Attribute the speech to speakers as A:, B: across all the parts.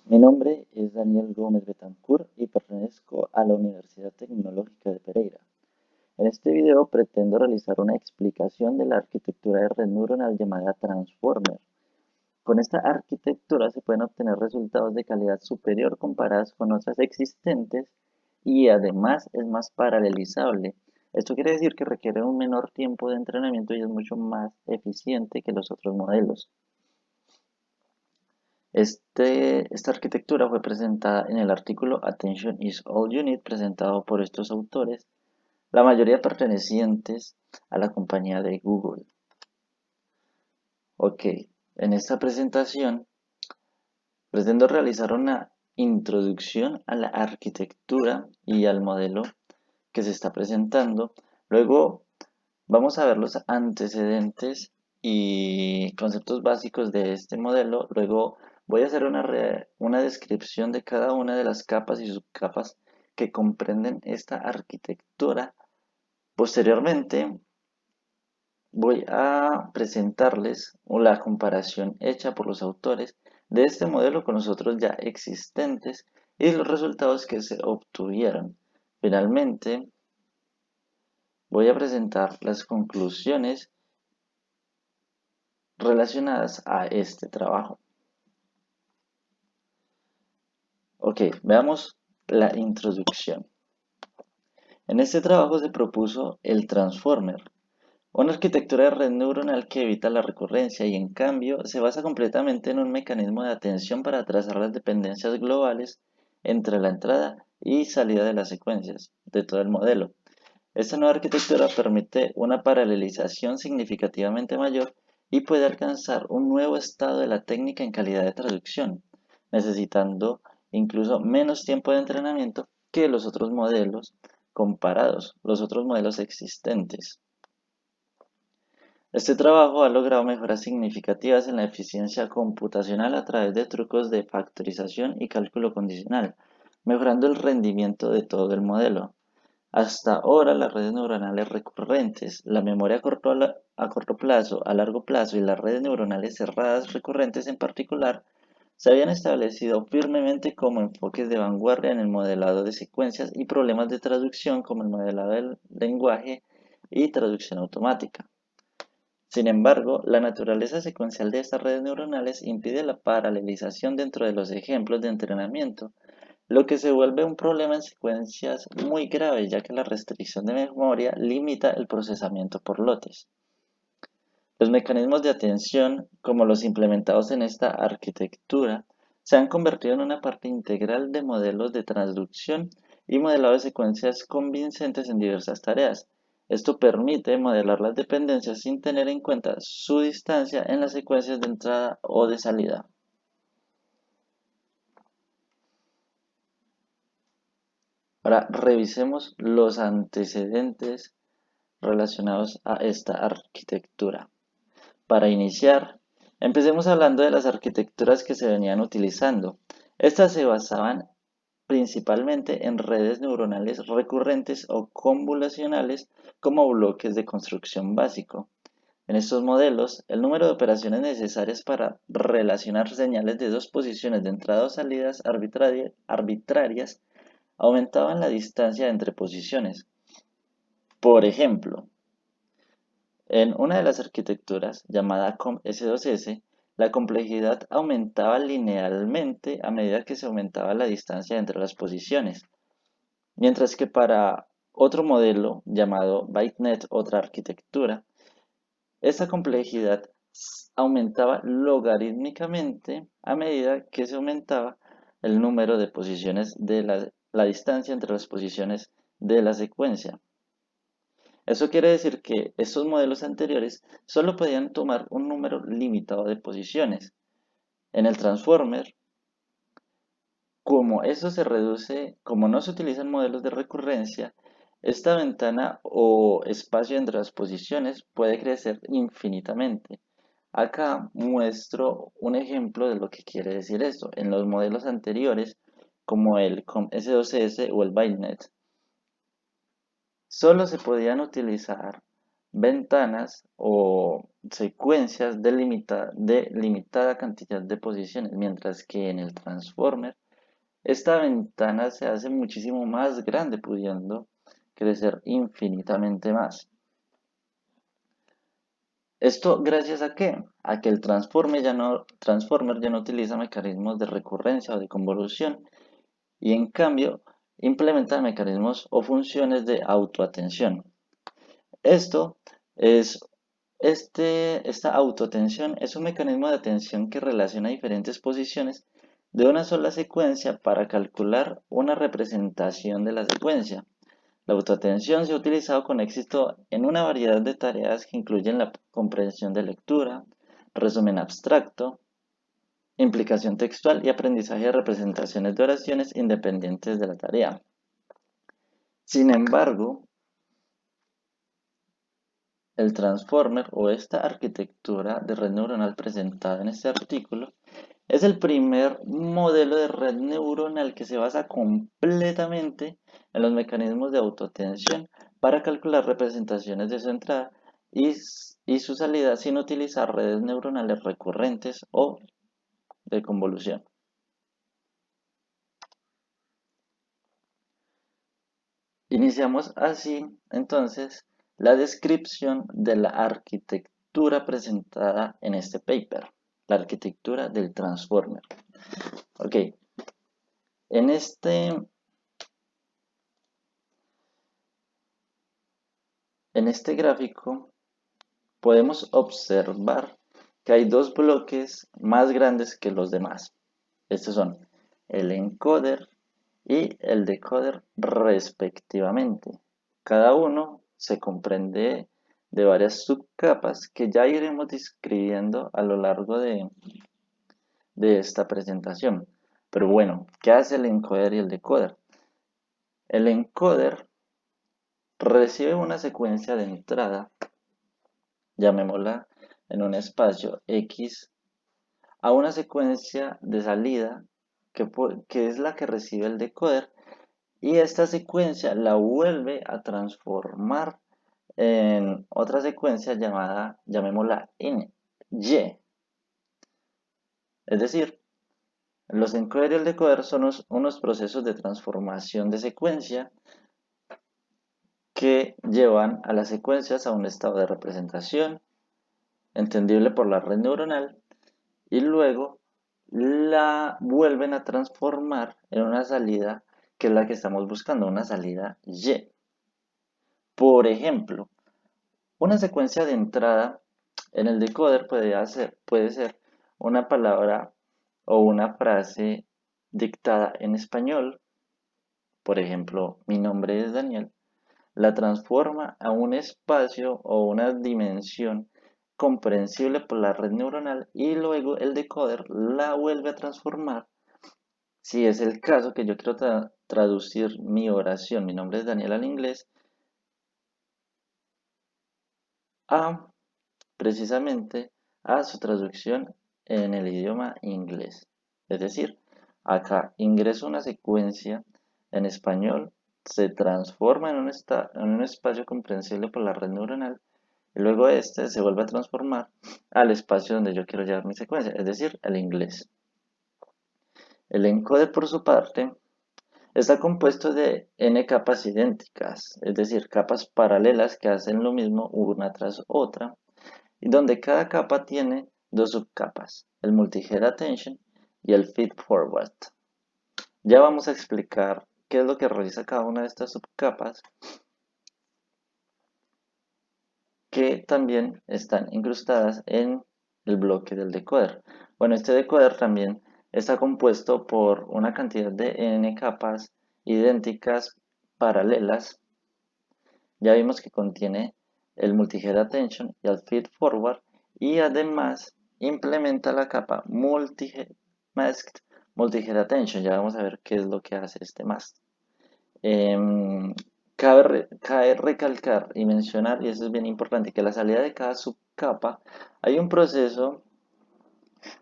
A: Mi nombre es Daniel Gómez Betancourt y pertenezco a la Universidad Tecnológica de Pereira. En este video pretendo realizar una explicación de la arquitectura de red neuronal llamada Transformer. Con esta arquitectura se pueden obtener resultados de calidad superior comparadas con otras existentes y además es más paralelizable. Esto quiere decir que requiere un menor tiempo de entrenamiento y es mucho más eficiente que los otros modelos. Esta arquitectura fue presentada en el artículo Attention is All You Need presentado por estos autores, la mayoría pertenecientes a la compañía de Google. Ok, en esta presentación pretendo realizar una introducción a la arquitectura y al modelo que se está presentando. Luego vamos a ver los antecedentes y conceptos básicos de este modelo. Luego voy a hacer una descripción de cada una de las capas y subcapas que comprenden esta arquitectura. Posteriormente voy a presentarles la comparación hecha por los autores de este modelo con los otros ya existentes y los resultados que se obtuvieron. Finalmente, voy a presentar las conclusiones relacionadas a este trabajo. Ok, veamos la introducción. En este trabajo se propuso el Transformer, una arquitectura de red neuronal que evita la recurrencia y en cambio se basa completamente en un mecanismo de atención para trazar las dependencias globales entre la entrada y salida de las secuencias de todo el modelo. Esta nueva arquitectura permite una paralelización significativamente mayor y puede alcanzar un nuevo estado de la técnica en calidad de traducción, necesitando incluso menos tiempo de entrenamiento que los otros modelos comparados, los otros modelos existentes. Este trabajo ha logrado mejoras significativas en la eficiencia computacional a través de trucos de factorización y cálculo condicional, mejorando el rendimiento de todo el modelo. Hasta ahora, las redes neuronales recurrentes, la memoria a corto plazo, a largo plazo y las redes neuronales cerradas recurrentes en particular se habían establecido firmemente como enfoques de vanguardia en el modelado de secuencias y problemas de traducción como el modelado del lenguaje y traducción automática. Sin embargo, la naturaleza secuencial de estas redes neuronales impide la paralelización dentro de los ejemplos de entrenamiento, lo que se vuelve un problema en secuencias muy grave, ya que la restricción de memoria limita el procesamiento por lotes. Los mecanismos de atención, como los implementados en esta arquitectura, se han convertido en una parte integral de modelos de transducción y modelado de secuencias convincentes en diversas tareas. Esto permite modelar las dependencias sin tener en cuenta su distancia en las secuencias de entrada o de salida. Ahora revisemos los antecedentes relacionados a esta arquitectura. Para iniciar, empecemos hablando de las arquitecturas que se venían utilizando. Estas se basaban principalmente en redes neuronales recurrentes o convolucionales como bloques de construcción básico. En estos modelos, el número de operaciones necesarias para relacionar señales de dos posiciones de entrada o salidas arbitrarias aumentaban la distancia entre posiciones. Por ejemplo, en una de las arquitecturas, llamada COM-S2S, la complejidad aumentaba linealmente a medida que se aumentaba la distancia entre las posiciones, mientras que para otro modelo, llamado ByteNet, otra arquitectura, esta complejidad aumentaba logarítmicamente a medida que se aumentaba el número de posiciones de la distancia entre las posiciones de la secuencia. Eso quiere decir que estos modelos anteriores solo podían tomar un número limitado de posiciones. En el Transformer, como eso se reduce, como no se utilizan modelos de recurrencia, esta ventana o espacio entre las posiciones puede crecer infinitamente. Acá muestro un ejemplo de lo que quiere decir esto. En los modelos anteriores, como el S2S o el ByteNet, solo se podían utilizar ventanas o secuencias de limitada cantidad de posiciones, mientras que en el Transformer esta ventana se hace muchísimo más grande, pudiendo crecer infinitamente más. ¿Esto gracias a qué? A que el Transformer ya no utiliza mecanismos de recurrencia o de convolución y en cambio implementa mecanismos o funciones de autoatención. Esto es, esta autoatención es un mecanismo de atención que relaciona diferentes posiciones de una sola secuencia para calcular una representación de la secuencia. La autoatención se ha utilizado con éxito en una variedad de tareas que incluyen la comprensión de lectura, resumen abstracto, implicación textual y aprendizaje de representaciones de oraciones independientes de la tarea. Sin embargo, el Transformer o esta arquitectura de red neuronal presentada en este artículo es el primer modelo de red neuronal que se basa completamente en los mecanismos de autoatención para calcular representaciones de su entrada y su salida sin utilizar redes neuronales recurrentes o de convolución. Iniciamos así, entonces, la descripción de la arquitectura presentada en este paper, la arquitectura del Transformer. Ok, en este gráfico podemos observar que hay dos bloques más grandes que los demás. Estos son el encoder y el decoder respectivamente. Cada uno se comprende de varias subcapas que ya iremos describiendo a lo largo de esta presentación. Pero bueno, ¿qué hace el encoder y el decoder? El encoder recibe una secuencia de entrada, llamémosla en un espacio X, a una secuencia de salida que es la que recibe el decoder, y esta secuencia la vuelve a transformar en otra secuencia llamada, llamémosla en Y. Es decir, los encoder y el decoder son unos procesos de transformación de secuencia que llevan a las secuencias a un estado de representación entendible por la red neuronal y luego la vuelven a transformar en una salida que es la que estamos buscando, una salida Y. Por ejemplo, una secuencia de entrada en el decoder puede ser una palabra o una frase dictada en español. Por ejemplo, mi nombre es Daniel. La transforma a un espacio o una dimensión comprensible por la red neuronal y luego el decoder la vuelve a transformar. Si es el caso que yo quiero traducir mi oración, mi nombre es Daniel al inglés, a precisamente a su traducción en el idioma inglés. Es decir, acá ingreso una secuencia en español, se transforma en un espacio comprensible por la red neuronal y luego este se vuelve a transformar al espacio donde yo quiero llevar mi secuencia, es decir, el inglés. El encoder, por su parte, está compuesto de n capas idénticas, es decir, capas paralelas que hacen lo mismo una tras otra, y donde cada capa tiene dos subcapas, el multi-head attention y el feed forward. Ya vamos a explicar qué es lo que realiza cada una de estas subcapas, que también están incrustadas en el bloque del decoder. Bueno, este decoder también está compuesto por una cantidad de n capas idénticas paralelas. Ya vimos que contiene el multi-head attention y el feed forward, y además implementa la capa masked multi-head attention. Ya vamos a ver qué es lo que hace este mask. Cabe recalcar y mencionar, y eso es bien importante, que a la salida de cada subcapa hay un proceso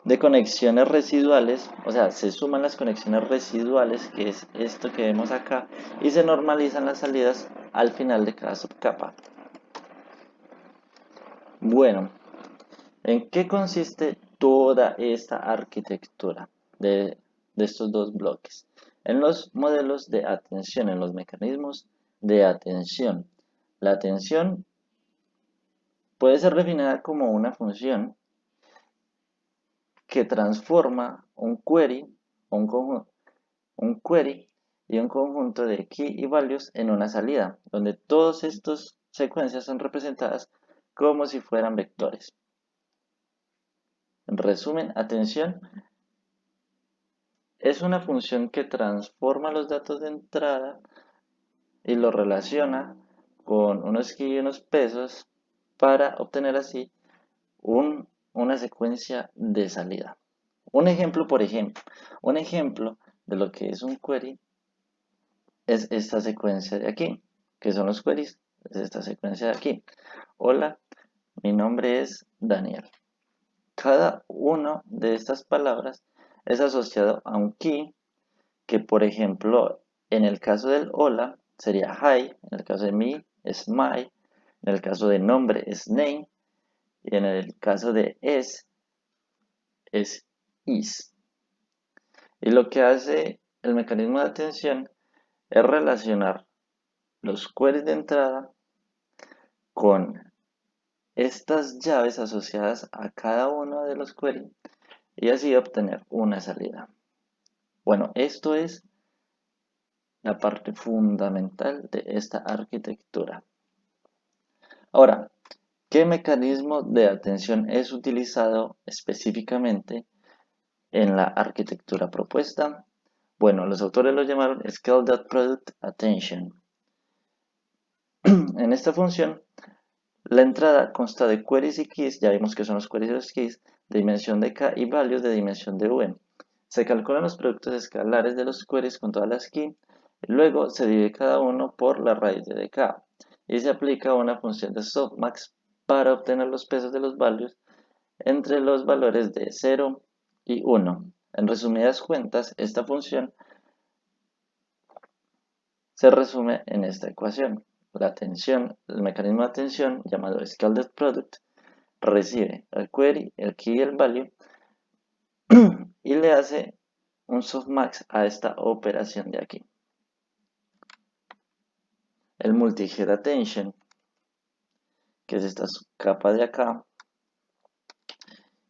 A: de conexiones residuales, o sea, se suman las conexiones residuales, que es esto que vemos acá, y se normalizan las salidas al final de cada subcapa. Bueno, ¿en qué consiste toda esta arquitectura de estos dos bloques? En los modelos de atención, en los mecanismos de atención. La atención puede ser definida como una función que transforma un query y un conjunto de key y values en una salida, donde todas estas secuencias son representadas como si fueran vectores. En resumen, atención es una función que transforma los datos de entrada y los relaciona con unos key y unos pesos para obtener así una secuencia de salida. Un ejemplo de lo que es un query es esta secuencia de aquí, que son los queries, es esta secuencia de aquí. Hola, mi nombre es Daniel. Cada una de estas palabras es asociado a un key que, por ejemplo, en el caso del hola sería hi, en el caso de mi es my, en el caso de nombre es name y en el caso de es is. Y lo que hace el mecanismo de atención es relacionar los queries de entrada con estas llaves asociadas a cada uno de los queries y así obtener una salida. Bueno, esto es la parte fundamental de esta arquitectura. Ahora, ¿qué mecanismo de atención es utilizado específicamente en la arquitectura propuesta? Bueno, los autores lo llamaron Scale.Product Attention. En esta función, la entrada consta de queries y keys, ya vimos que son los queries y los keys, de dimensión de k y values de dimensión de v. Se calculan los productos escalares de los queries con todas las keys, luego se divide cada uno por la raíz de k y se aplica una función de softmax para obtener los pesos de los values entre los valores de 0 y 1. En resumidas cuentas, esta función se resume en esta ecuación. El mecanismo de atención llamado Scale.Product recibe el query, el key y el value y le hace un softmax a esta operación de aquí. El multi-head attention, que es esta capa de acá,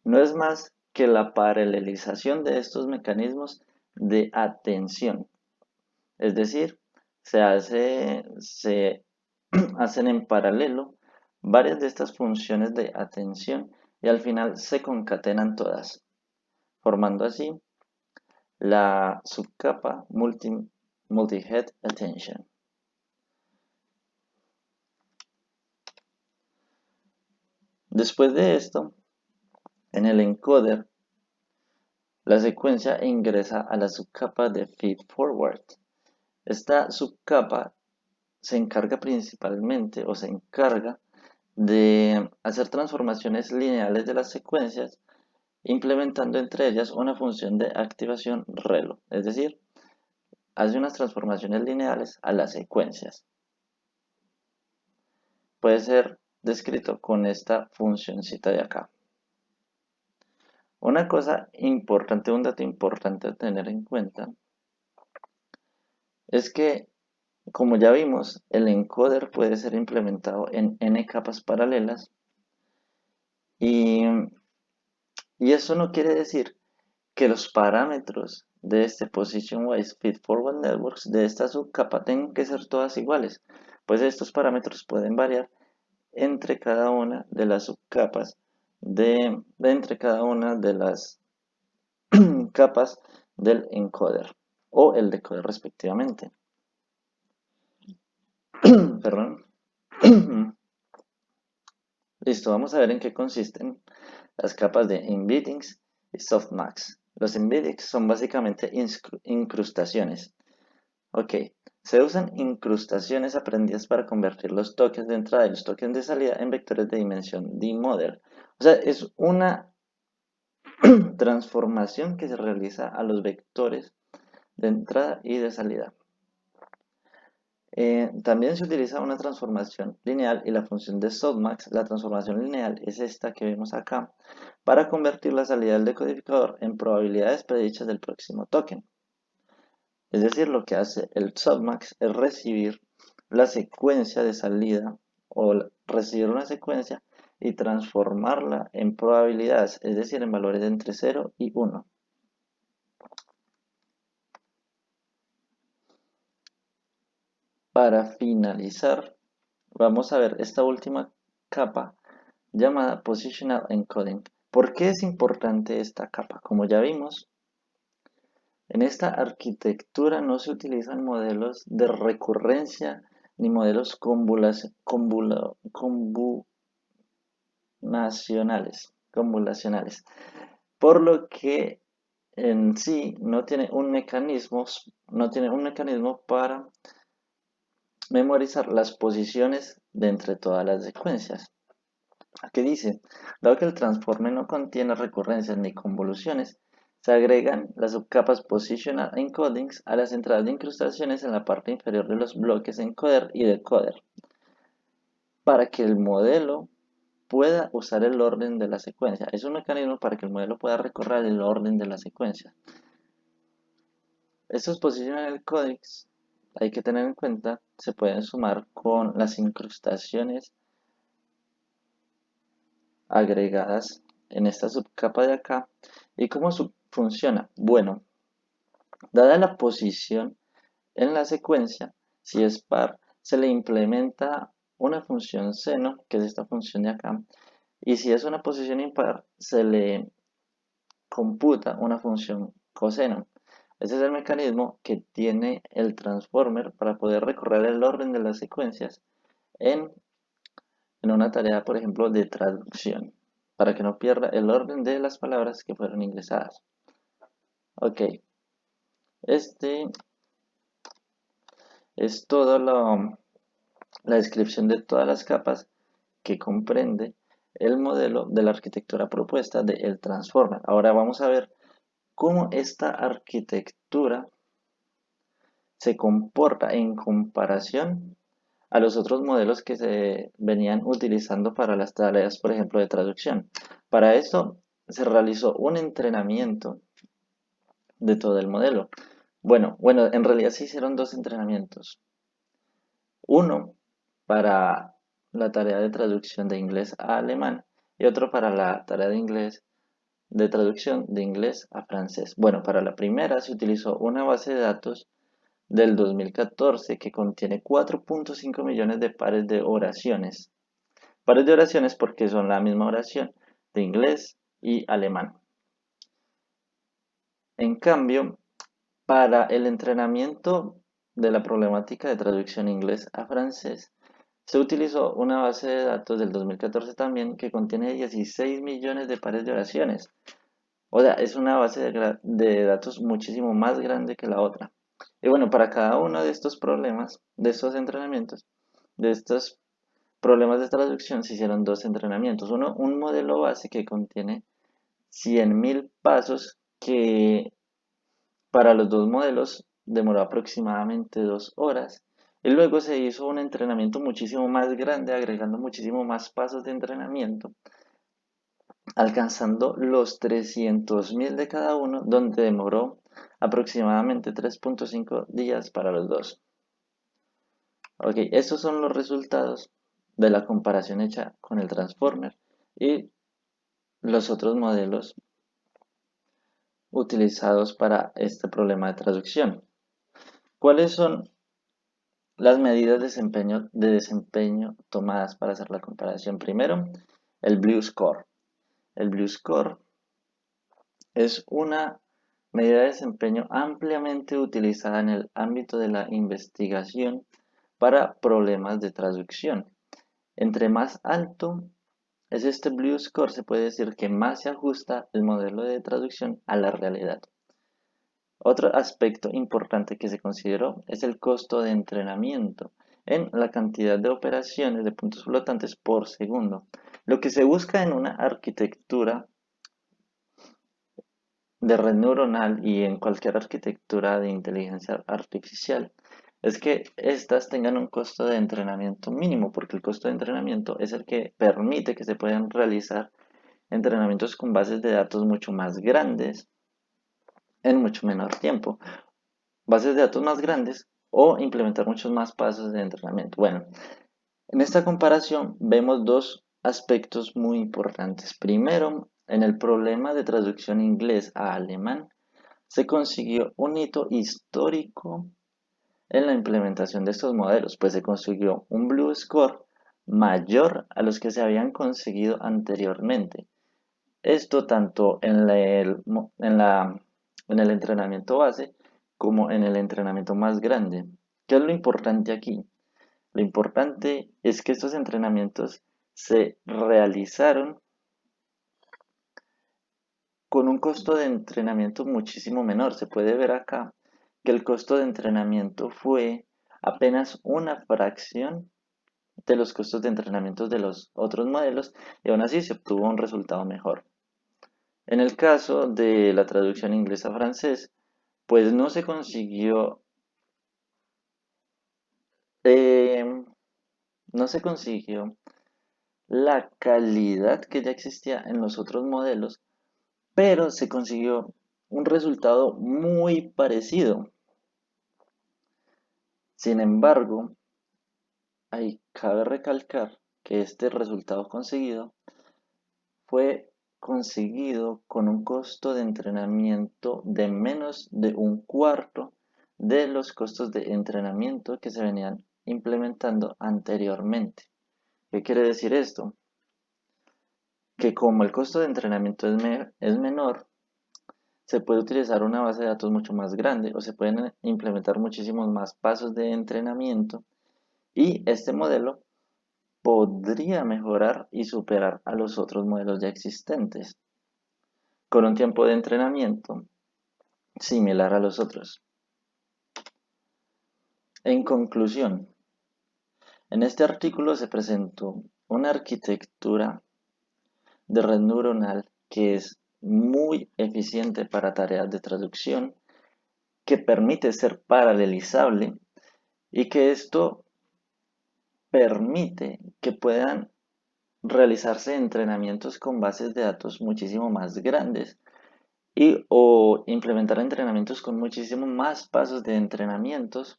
A: no es más que la paralelización de estos mecanismos de atención. Es decir, se hacen en paralelo varias de estas funciones de atención y al final se concatenan todas, formando así la subcapa multi-head attention. Después de esto, en el encoder, la secuencia ingresa a la subcapa de feedforward. Esta subcapa se encarga principalmente o se encarga de hacer transformaciones lineales de las secuencias, implementando entre ellas una función de activación relo, es decir, hace unas transformaciones lineales a las secuencias. Puede ser descrito con esta funcioncita de acá. Una cosa importante, un dato importante a tener en cuenta es que, como ya vimos, el encoder puede ser implementado en n capas paralelas y eso no quiere decir que los parámetros de este Position Wise Feed Forward Networks de esta subcapa tengan que ser todas iguales, pues estos parámetros pueden variar entre cada una de las subcapas entre cada una de las capas del encoder o el decoder respectivamente. Perdón. Listo, vamos a ver en qué consisten las capas de embeddings y softmax. Los embeddings son básicamente incrustaciones. Ok, se usan incrustaciones aprendidas para convertir los tokens de entrada y los tokens de salida en vectores de dimensión D-model. O sea, es una transformación que se realiza a los vectores de entrada y de salida. También se utiliza una transformación lineal y la función de softmax. La transformación lineal es esta que vemos acá para convertir la salida del decodificador en probabilidades predichas del próximo token. Es decir, lo que hace el softmax es recibir la secuencia de salida o recibir una secuencia y transformarla en probabilidades, es decir, en valores de entre 0 y 1. Para finalizar, vamos a ver esta última capa llamada Positional Encoding. ¿Por qué es importante esta capa? Como ya vimos, en esta arquitectura no se utilizan modelos de recurrencia ni modelos convolucionales, por lo que en sí no tiene un mecanismo para memorizar las posiciones de entre todas las secuencias. Aquí dice, dado que el transforme no contiene recurrencias ni convoluciones, se agregan las subcapas Positional Encodings a las entradas de incrustaciones en la parte inferior de los bloques encoder y decoder, para que el modelo pueda usar el orden de la secuencia. Es un mecanismo para que el modelo pueda recorrer el orden de la secuencia. Estos Positional Encodings, hay que tener en cuenta, se pueden sumar con las incrustaciones agregadas en esta subcapa de acá. ¿Y cómo funciona? Bueno, dada la posición en la secuencia, si es par, se le implementa una función seno, que es esta función de acá, y si es una posición impar, se le computa una función coseno. Ese es el mecanismo que tiene el transformer para poder recorrer el orden de las secuencias en una tarea, por ejemplo, de traducción, para que no pierda el orden de las palabras que fueron ingresadas. Ok, este es toda la descripción de todas las capas que comprende el modelo de la arquitectura propuesta de el Transformer. Ahora vamos a ver cómo esta arquitectura se comporta en comparación a los otros modelos que se venían utilizando para las tareas, por ejemplo, de traducción. Para esto se realizó un entrenamiento de todo el modelo. Bueno, en realidad se hicieron dos entrenamientos. Uno para la tarea de traducción de inglés a alemán y otro para la tarea de traducción de inglés a francés. Bueno, para la primera se utilizó una base de datos del 2014 que contiene 4.5 millones de pares de oraciones. Pares de oraciones porque son la misma oración de inglés y alemán. En cambio, para el entrenamiento de la problemática de traducción inglés a francés, se utilizó una base de datos del 2014 también que contiene 16 millones de pares de oraciones. O sea, es una base de datos muchísimo más grande que la otra. Y bueno, para cada uno de estos problemas, de estos entrenamientos, de estos problemas de traducción, se hicieron dos entrenamientos. Uno, un modelo base que contiene 100.000 pasos que para los dos modelos demoró aproximadamente 2 horas. Y luego se hizo un entrenamiento muchísimo más grande, agregando muchísimo más pasos de entrenamiento, alcanzando los 300.000 de cada uno, donde demoró aproximadamente 3.5 días para los dos. Ok, estos son los resultados de la comparación hecha con el Transformer y los otros modelos utilizados para este problema de traducción. ¿Cuáles son las medidas de desempeño tomadas para hacer la comparación? Primero, el Blue Score. El Blue Score es una medida de desempeño ampliamente utilizada en el ámbito de la investigación para problemas de traducción. Entre más alto es este Blue Score, se puede decir que más se ajusta el modelo de traducción a la realidad. Otro aspecto importante que se consideró es el costo de entrenamiento en la cantidad de operaciones de puntos flotantes por segundo. Lo que se busca en una arquitectura de red neuronal y en cualquier arquitectura de inteligencia artificial es que éstas tengan un costo de entrenamiento mínimo, porque el costo de entrenamiento es el que permite que se puedan realizar entrenamientos con bases de datos mucho más grandes en mucho menor tiempo. Bases de datos más grandes o implementar muchos más pasos de entrenamiento. Bueno, en esta comparación vemos dos aspectos muy importantes. Primero, en el problema de traducción inglés a alemán, se consiguió un hito histórico en la implementación de estos modelos, pues se consiguió un Blue Score mayor a los que se habían conseguido anteriormente. Esto tanto en el entrenamiento base como en el entrenamiento más grande. ¿Qué es lo importante aquí? Lo importante es que estos entrenamientos se realizaron con un costo de entrenamiento muchísimo menor. Se puede ver acá que el costo de entrenamiento fue apenas una fracción de los costos de entrenamiento de los otros modelos y aún así se obtuvo un resultado mejor. En el caso de la traducción inglés-francés, pues eh, no se consiguió la calidad que ya existía en los otros modelos, pero se consiguió un resultado muy parecido. Sin embargo, ahí cabe recalcar que este resultado conseguido fue conseguido con un costo de entrenamiento de menos de un cuarto de los costos de entrenamiento que se venían implementando anteriormente. ¿Qué quiere decir esto? Que como el costo de entrenamiento es menor, se puede utilizar una base de datos mucho más grande o se pueden implementar muchísimos más pasos de entrenamiento y este modelo podría mejorar y superar a los otros modelos ya existentes con un tiempo de entrenamiento similar a los otros. En conclusión, en este artículo se presentó una arquitectura de red neuronal que es muy eficiente para tareas de traducción, que permite ser paralelizable y que esto permite que puedan realizarse entrenamientos con bases de datos muchísimo más grandes y o implementar entrenamientos con muchísimo más pasos de entrenamientos,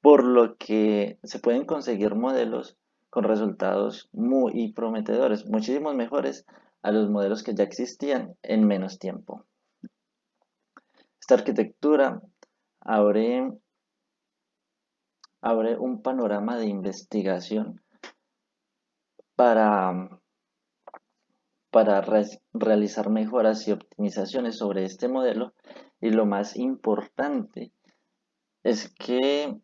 A: por lo que se pueden conseguir modelos con resultados muy prometedores, muchísimos mejores a los modelos que ya existían en menos tiempo. Esta arquitectura abre, abre un panorama de investigación para, para realizar mejoras y optimizaciones sobre este modelo y lo más importante es que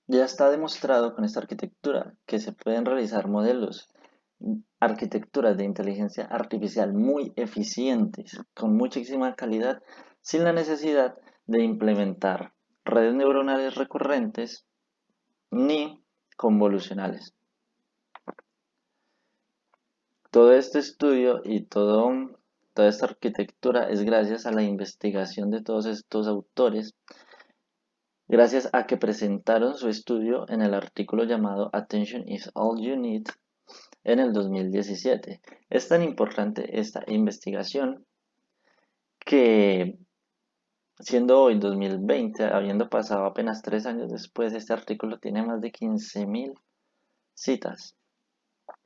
A: ya está demostrado con esta arquitectura que se pueden realizar modelos, arquitecturas de inteligencia artificial muy eficientes, con muchísima calidad, sin la necesidad de implementar redes neuronales recurrentes ni convolucionales. Todo este estudio y toda esta arquitectura es gracias a la investigación de todos estos autores, gracias a que presentaron su estudio en el artículo llamado Attention is All You Need en el 2017. Es tan importante esta investigación que, siendo hoy 2020, habiendo pasado apenas 3 años después, este artículo tiene más de 15.000 citas.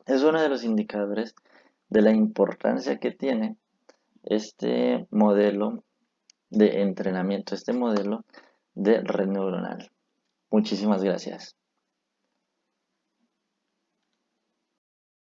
A: Es uno de los indicadores de la importancia que tiene este modelo de entrenamiento, este modelo de red neuronal. Muchísimas gracias.